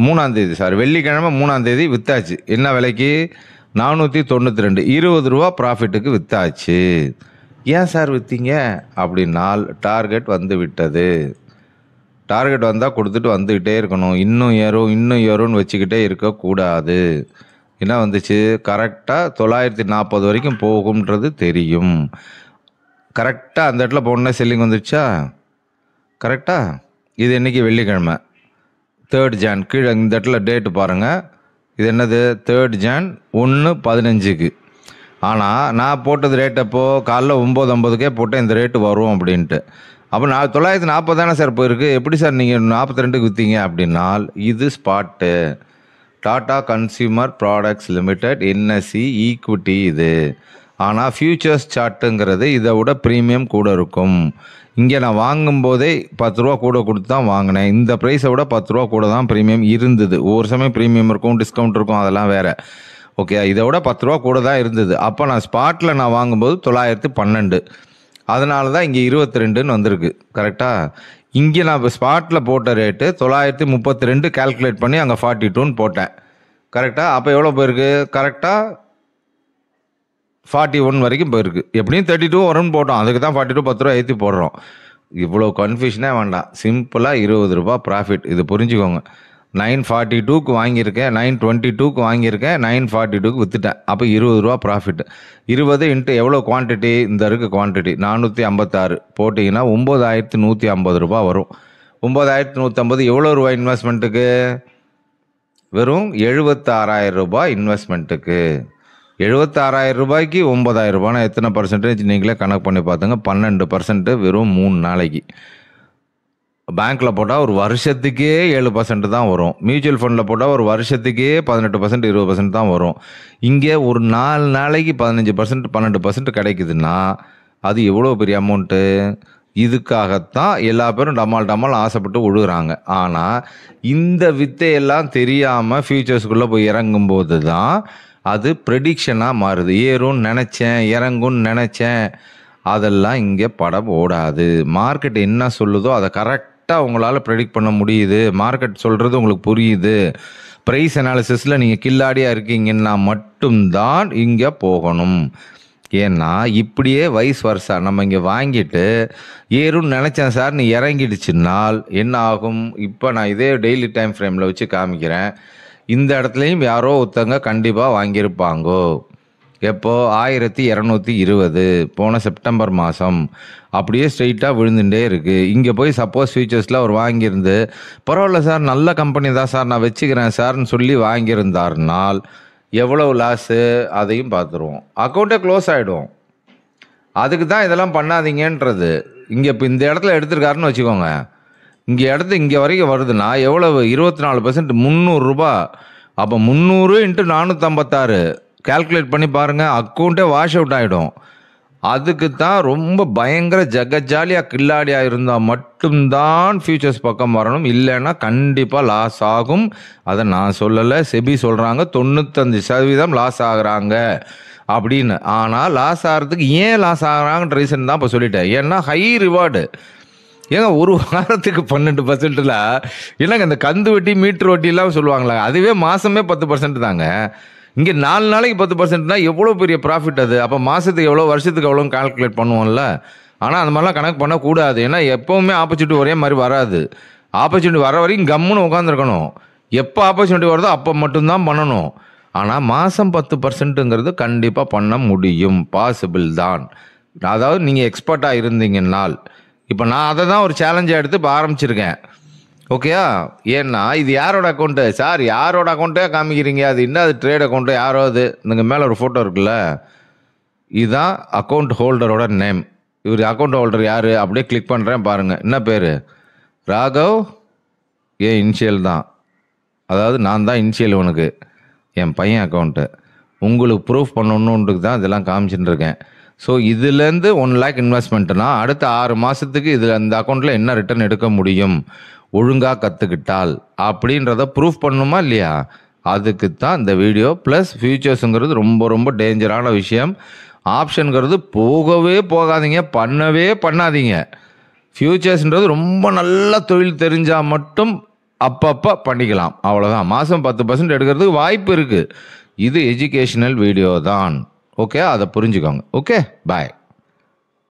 3ஆம் தேதி, வெள்ளிக்கிழமை 3ஆம் தேதி விற்றாச்சு. என்ன விலைக்கு? 492 20 ப்ராஃபிட்டுக்கு விற்றாச்சு. ஏன் சார் விற்றீங்க அப்படின்னால் டார்கெட் வந்து விட்டது. டார்கெட் வந்தால் கொடுத்துட்டு வந்துக்கிட்டே இருக்கணும். இன்னும் ஏறும்னு வச்சுக்கிட்டே இருக்கக்கூடாது. என்ன வந்துச்சு, கரெக்டாக 940 வரைக்கும் போகும்ன்றது தெரியும். கரெக்டாக அந்த இடத்துல போன செல்லிங் வந்துடுச்சா கரெக்டாக. இது என்றைக்கு, வெள்ளிக்கிழமை 3rd Jan. கீழே இந்த இடத்துல டேட்டு பாருங்கள். இது என்னது, 3rd Jan 1/15. ஆனால் நான் போட்டது ரேட் அப்போது காலைல 9:50 போட்டேன் இந்த ரேட்டு வரும் அப்படின்ட்டு. அப்போ 940 தானே சார் போயிருக்கு, எப்படி சார் நீங்கள் 42க்கு விற்றீங்க அப்படின்னால் இது spot. Tata consumer products limited NSC equity இது. ஆனால் ஃபியூச்சர்ஸ் சார்ட்டுங்கிறது இதை விட ப்ரீமியம் கூட இருக்கும். இங்கே நான் வாங்கும்போதே 10 ரூபா கூட கொடுத்து தான் வாங்கினேன். இந்த ப்ரைஸை விட 10 ரூபா கூட தான் ப்ரீமியம் இருந்தது. ஒவ்வொரு சமயம் ப்ரீமியம் இருக்கும், டிஸ்கவுண்ட் இருக்கும், அதெல்லாம் வேறு. ஓகே, இதை விட 10 ரூபா கூட தான் இருந்தது. அப்போ நான் ஸ்பாட்டில் நான் வாங்கும்போது 912. அதனால தான் இங்கே 22ன்னு வந்திருக்கு. கரெக்டாக. இங்கே நான் இப்போ ஸ்பாட்டில் போட்ட ரேட்டு 932 கால்குலேட் பண்ணி அங்கே 42ன்னு போட்டேன். கரெக்டாக. அப்போ எவ்வளோ போயிருக்கு, கரெக்டாக 41 வரைக்கும் போயிருக்கு. எப்படியும் 32 வரும்னு போட்டோம், அதுக்கு தான் 42 10 ரூபா ஏற்றி போடுறோம். இவ்வளோ கன்ஃபியூஷனே வேண்டாம், சிம்பிளாக 20 ரூபா ப்ராஃபிட். இது புரிஞ்சுக்கோங்க. 942க்கு வாங்கியிருக்கேன், 922க்கு வாங்கியிருக்கேன், 942க்கு விற்றுட்டேன். அப்போ 20 ரூபா ப்ராஃபிட். 20 இன்ட்டு எவ்வளோ குவான்டிட்டி, இந்த இருக்குது குவான்டிட்டி 456 போட்டிங்கன்னா 9150 ரூபா வரும். 9150 எவ்வளோ ரூபா இன்வெஸ்ட்மெண்ட்டுக்கு, வெறும் 76,000 ரூபாய் இன்வெஸ்ட்மெண்ட்டுக்கு. 76,000 ரூபாய்க்கு 9,000 ரூபாய்னா எத்தனை பர்சன்டேஜ் நீங்களே கணக்கு பண்ணி பார்த்துங்க. 12% வெறும் 3 நாளைக்கு. பேங்க்கில் போட்டால் ஒரு வருஷத்துக்கே 7% தான் வரும். மியூச்சுவல் ஃபண்டில் போட்டால் ஒரு வருஷத்துக்கே 18% 20% தான் வரும். இங்கே ஒரு 4 நாளைக்கு 15% 12% கிடைக்குதுன்னா அது எவ்வளோ பெரிய அமௌண்ட்டு. இதுக்காகத்தான் எல்லா பேரும் டமால் ஆசைப்பட்டு விழுகிறாங்க. ஆனால் இந்த வித்தையெல்லாம் தெரியாமல் ஃபியூச்சர்ஸ்குள்ளே போய் இறங்கும்போது தான் அது ப்ரெடிக்ஷனாக மாறுது. ஏறும்னு நினச்சேன், இறங்கும்னு நினச்சேன், அதெல்லாம் இங்கே படம் ஓடாது. மார்க்கெட் என்ன சொல்லுதோ அதை கரெக்டாக உங்களால் ப்ரெடிக்ட் பண்ண முடியுது. மார்க்கெட் சொல்கிறது உங்களுக்கு புரியுது. ப்ரைஸ் அனாலிசிஸில் நீங்கள் கில்லாடியாக இருக்கீங்கன்னா மட்டும்தான் இங்கே போகணும். ஏன்னா இப்படியே வைஸ் வர்ஸா நம்ம இங்கே வாங்கிட்டு ஏறும்னு நினச்சேன் சார், நீ இறங்கிடுச்சுன்னால் என்ன ஆகும். இப்போ நான் இதே டெய்லி டைம் ஃப்ரேமில் வச்சு காமிக்கிறேன். இந்த இடத்துலையும் யாரோ ஒருத்தங்க கண்டிப்பாக வாங்கியிருப்பாங்கோ. எப்போ, 1220 போன செப்டம்பர் மாதம். அப்படியே ஸ்ட்ரெயிட்டாக விழுந்துட்டே இருக்குது. இங்கே போய் சப்போஸ் ஃபியூச்சர்ஸில் அவர் வாங்கியிருந்து பரவாயில்ல சார், நல்ல கம்பெனி தான் சார், நான் வச்சுக்கிறேன் சார்னு சொல்லி வாங்கியிருந்தாருனால் எவ்வளோ லாஸு அதையும் பார்த்துருவோம். அக்கௌண்ட்டே க்ளோஸ் ஆகிடும். அதுக்கு தான் இதெல்லாம் பண்ணாதீங்கன்றது. இங்கே இப்போ இந்த இடத்துல எடுத்துருக்காருன்னு வச்சுக்கோங்க, இங்கே வரைக்கும் வருதுன்னா எவ்வளவு, 24%, 300 ரூபா. அப்போ 300 × 456 கால்குலேட் பண்ணி பாருங்கள், அக்கௌண்ட்டே வாஷ் அவுட் ஆகிடும். அதுக்கு தான் ரொம்ப பயங்கர ஜாலியாக கில்லாடியாக இருந்தால் மட்டும்தான் ஃபியூச்சர்ஸ் பக்கம் வரணும். இல்லைன்னா கண்டிப்பாக லாஸ் ஆகும். அதை நான் சொல்லலை, செபி சொல்கிறாங்க 95% லாஸ் ஆகுறாங்க அப்படின்னு. ஆனால் லாஸ் ஆகிறதுக்கு ஏன் லாஸ் ஆகுறாங்கன்ற ரீசன் தான் இப்போ சொல்லிட்டேன். ஏன்னா ஹை ரிவார்டு. ஏங்க ஒரு வாரத்துக்கு 12%, இல்லைங்க இந்த கந்து வட்டி மீட்ரு வட்டிலாம் சொல்லுவாங்களா, அதுவே மாதமே 10% தாங்க. இங்கே 4 நாளைக்கு 10%னா எவ்வளோ பெரிய ப்ராஃபிட் அது. அப்போ மாதத்துக்கு எவ்வளோ, வருஷத்துக்கு எவ்வளோன்னு கால்குலேட் பண்ணுவோம்ல. ஆனால் அந்த மாதிரிலாம் கணக்கு பண்ணக்கூடாது. ஏன்னா எப்போவுமே ஆப்பர்ச்சுனிட்டி ஒரே மாதிரி வராது. ஆப்பர்ச்சுனிட்டி வர வரைக்கும் கம்முன்னு உட்காந்துருக்கணும். எப்போ ஆப்பர்ச்சுனிட்டி வருதோ அப்போ மட்டும்தான் பண்ணணும். ஆனால் மாதம் 10%ங்கிறது கண்டிப்பாக பண்ண முடியும், பாசிபிள் தான். அதாவது நீங்கள் எக்ஸ்பர்ட்டாக இருந்தீங்கன்னால். இப்போ நான் அதை தான் ஒரு சேலஞ்சாக எடுத்து இப்போ ஆரம்பிச்சிருக்கேன். ஓகேயா. ஏன்னா இது யாரோட அக்கௌண்ட்டு சார், யாரோட அக்கௌண்ட்டே காமிக்கிறீங்க, அது என்ன, அது ட்ரேட் அக்கௌண்ட்டு யாரோ. அது இங்கே மேலே ஒரு ஃபோட்டோ இருக்குல்ல, இதுதான் அக்கௌண்ட் ஹோல்டரோட நேம். இவர் அக்கௌண்ட் ஹோல்டர் யார், அப்படியே கிளிக் பண்ணுறேன் பாருங்கள். என்ன பேர், ராகவ். ஏன் இனிஷியல் தான், அதாவது நான் தான் இனிஷியல் உனக்கு. என் பையன் அக்கௌண்ட்டு உங்களுக்கு ப்ரூஃப் பண்ணணுன்றது தான் இதெல்லாம் காமிச்சுட்டு இருக்கேன். ஸோ இதுலேருந்து 1 lakh இன்வெஸ்ட்மெண்ட்டுனா அடுத்த 6 மாதத்துக்கு இதில் இந்த அக்கௌண்ட்டில் என்ன ரிட்டர்ன் எடுக்க முடியும் ஒழுங்காக கற்றுக்கிட்டால் அப்படின்றத ப்ரூஃப் பண்ணணுமா இல்லையா. அதுக்கு தான் இந்த வீடியோ. ப்ளஸ் ஃபியூச்சர்ஸுங்கிறது ரொம்ப ரொம்ப டேஞ்சரான விஷயம். ஆப்ஷனுங்கிறது போகவே போகாதீங்க, பண்ணவே பண்ணாதீங்க. ஃபியூச்சர்ஸ்ன்றது ரொம்ப நல்ல தொழில் தெரிஞ்சால் மட்டும் அப்பப்போ பண்ணிக்கலாம், அவ்வளோதான். மாதம் 10% எடுக்கிறதுக்கு வாய்ப்பு இருக்குது. இது எஜுகேஷனல் வீடியோ தான். ஓகே, அதை புரிஞ்சுக்கோங்க. ஓகே, பாய்.